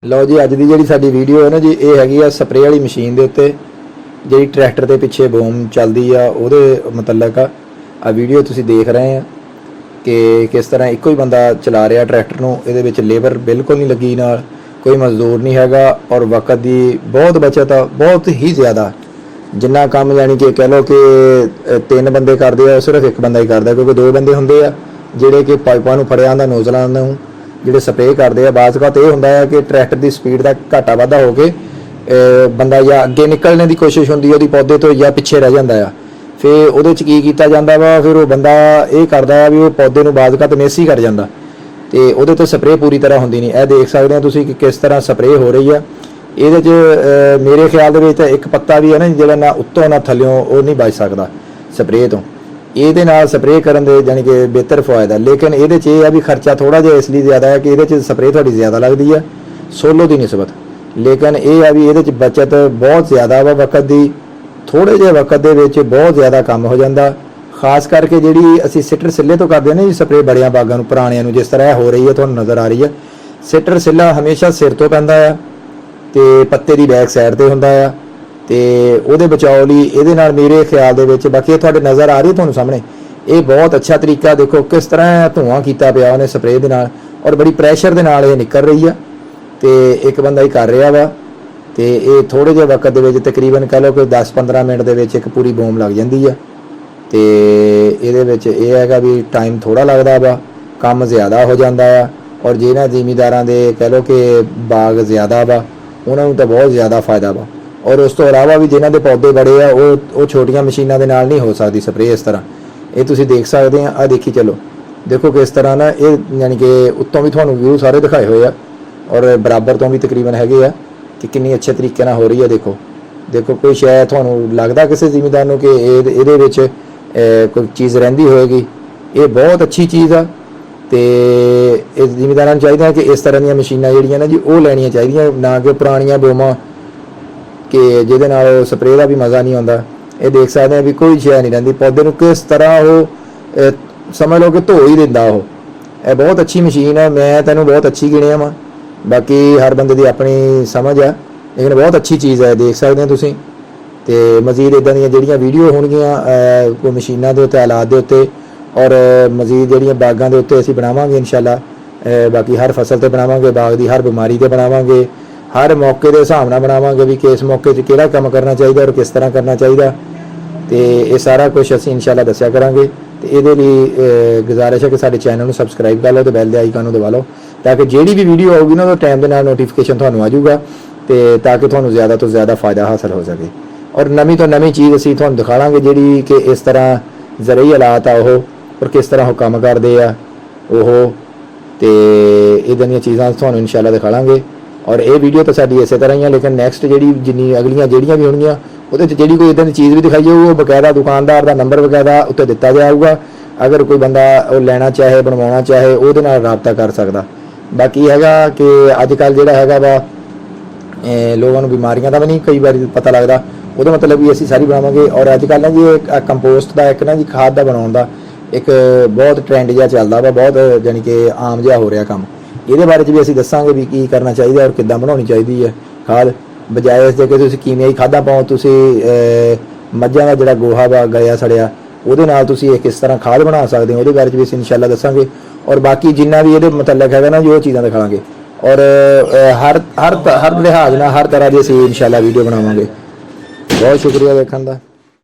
लो जी, अज की जी साडी वीडियो है ना जी, ये हैगी आ स्प्रे वाली मशीन के उत्ते जी ट्रैक्टर के पिछे बूम चलती आ उहदे मुतलक आ वीडियो तुसी देख रहे हैं कि किस तरह एको ही बंदा चला रहा ट्रैक्टर नूं। इहदे विच लेबर बिल्कुल नहीं लगी, नाल कोई मजदूर नहीं हैगा और वक्त की बहुत बचत आ, बहुत ही ज़्यादा। जिन्ना काम यानी कि कह लो कि 3 बंदे करते आ, सिर्फ एक बंदा ही करता, क्योंकि 2 बंदे होंदे आ जिहड़े कि पाइपां नूं फड़िया हुंदा, नोजलां नूं जिहड़े स्प्रे करते हैं। बाज़ का तो यह होंदा है कि ट्रैक्टर की स्पीड का घाटा वाधा हो के बंदा या अगे निकलने की कोशिश होंदी है पौधे तो, या पिछे रह जाता है। फिर वो की कीता जांदा वा, फिर वो बंदा ये करता है भी वो पौधे नूं बाज़ का मिस ही कर जाता, तो वो तो स्प्रे पूरी तरह होंदी नहीं। यह देख सकते हैं तुसीं कि किस तरह स्प्रे हो रही है। ये मेरे ख्याल दे विच एक पत्ता भी है ना जिहड़ा ना उत्तों ना थल्लों वो नहीं बच सकता स्प्रे तो। ये स्प्रे करन दे जानी कि बेहतर फायदा, लेकिन ये है भी खर्चा थोड़ा जिहा इसलिए ज़्यादा है कि ये स्प्रे थोड़ी ज़्यादा लगती है सोलो की निस्बत, लेकिन यह है भी ये बचत बहुत ज़्यादा वा वक्त की। थोड़े जे वक्त दे विच बहुत ज़्यादा काम हो जाता, खास करके जी असी सिटर सिले तो करते हैं ना जी स्प्रे बड़िया बागों पुराणियां जिस तरह हो रही है तुहानूं नज़र आ रही है। सिटर सिला हमेशा सिर तो पैंदा है तो पत्ते की बैक साइड पर होंदा है, तो वो बचाव लई ये मेरे ख्याल दे विच बाकी तुहाडे नज़र आ रही है तुहानूं सामने, ये बहुत अच्छा तरीका। देखो किस तरह धुआं कीता पिया उन्हें स्प्रे दे नाल, और बड़ी प्रैशर दे नाल ये निकल रही है, तो एक बंदा ही कर रहा वा। तो ये थोड़े जे वक्त दे विच तकरीबन कह लो कि 10-15 मिनट दे विच एक पूरी बूम लग जाती है। तो ये हैगा भी टाइम थोड़ा लगता वा, काम ज़्यादा हो जाता है। और जिन्हां जिमीदारां दे कह लो कि बाग ज़्यादा वा उन्होंने तो बहुत ज़्यादा फायदा वा। और उस तो इलावा भी जिन्हां दे पौधे बड़े आ वो छोटियां मशीनां दे नाल नहीं हो सकती स्प्रे इस तरह। ये तुसीं देख सकते हैं, आ देखी चलो, देखो किस तरह ना ये यानी कि उत्तों भी तुहानूं व्यू सारे दिखाए हुए आ और बराबर तो भी तकरीबन हैगे आ कि कितनी अच्छे तरीके नाल हो रही है। देखो देखो कोई शायद तुहानूं लगदा किसी जिमीदार नूं कि इहदे विच कोई चीज़ रहिंदी होएगी, ये बहुत अच्छी चीज़ आ। तो जिमीदारां नूं चाहीदा कि इस तरह दी मशीनां जिहड़ियां ना जी वो लैणियां चाहीदियां, ना कि पुराणियां बोमां कि जिहदे नाल स्प्रे का भी मज़ा नहीं आता। ये देख सकते हैं भी कोई शै नहीं रहिंदी, पौधे नूं किस तरह वो समझ लो कि धो ही दिंदा वो। यह बहुत अच्छी मशीन है, मैं तैनूं बहुत अच्छी गिणिया वा, बाकी हर बंदे की अपनी समझ है, लेकिन बहुत अच्छी चीज़ है। देख सकते हैं तुसीं। तो मजीद इदां दियां जिहड़ियां वीडियो होणगियां कोई मशीनां दे उत्ते हालात दे उत्ते और मजीद जिहड़ियां बागां दे उत्ते असीं बनावांगे इंशाअल्लाह। बाकी हर फसल ते बनावांगे, बाग की हर बीमारी ते बनावांगे, हर मौके के हिसाब नाल बनावांगे भी किस मौके च किहड़ा काम करना चाहिए और किस तरह करना चाहिए। तो ये सारा कुछ असीं इंशाअल्लाह दस्सिया करांगे। तो ये लिए गुजारिश है कि साडे चैनल को सबसक्राइब कर लो तो बैल के आइकन दबा लो, ताकि जिहड़ी भी वीडियो आऊगी ना तो टाइम के नाल नोटिफिकेशन तुहानूं आ जाऊगा, तो ताकि तुहानूं ज़्यादा तो ज़्यादा फ़ायदा हासिल हो सके। और नवीं तो नवीं चीज़ असीं तुहानूं दिखावांगे जिहड़ी कि इस तरह ज़रूरी हालात आ वो और किस तरह वो काम करदे आ वो, तो इदां दीयां चीज़ां तुहानूं इंशाअल्लाह दिखावांगे। और ये वीडियो तो साडी इस तरह ही है, लेकिन नैक्सट जी जिन्नी अगलियां जिहड़ियां भी होणगियां वो जी कोई इदां दी चीज़ भी दिखाई जाऊगी, वो बकायदा दुकानदार का नंबर वगैरह उत्ते दिता जाऊगा। अगर कोई बंदा वो लैना चाहे बनवाना चाहे वो रबता कर सकता। बाकी हैगा कि अजकल जिहड़ा हैगा वा लोगों को बीमारियां का भी नहीं कई बार पता लगता, वो मतलब भी असीं सारी बनावांगे। और अजकल ना जी कंपोस्ट का एक ना जी खाद का बनाउण दा एक बहुत ट्रेंड जिहा चलदा वा, बहुत जानी कि आम जिहा हो रहा काम। ये बारे भी असीं दस्सांगे भी की करना चाहिए और किद्दां बनाउणी चाहिदी है खाद, बजाय इस कि तुसीं कीमियाई खादां पाओ। तुसीं मੱਝਾਂ का जिहड़ा गोहा वा गया सड़िया ਉਹਦੇ ਨਾਲ ਤੁਸੀਂ ਇਹ किस तरह खाद बना सकते हो, ਉਹਦੇ बारे भी असीं इंशाअल्लाह दस्सांगे। और बाकी जिन्ना भी ये मतलब है ना जो चीज़ां दिखावांगे और हर हर हर लिहाज ना हर तरह की असीं इंशाअल्लाह वीडियो बनावांगे। बहुत शुक्रिया देखने का।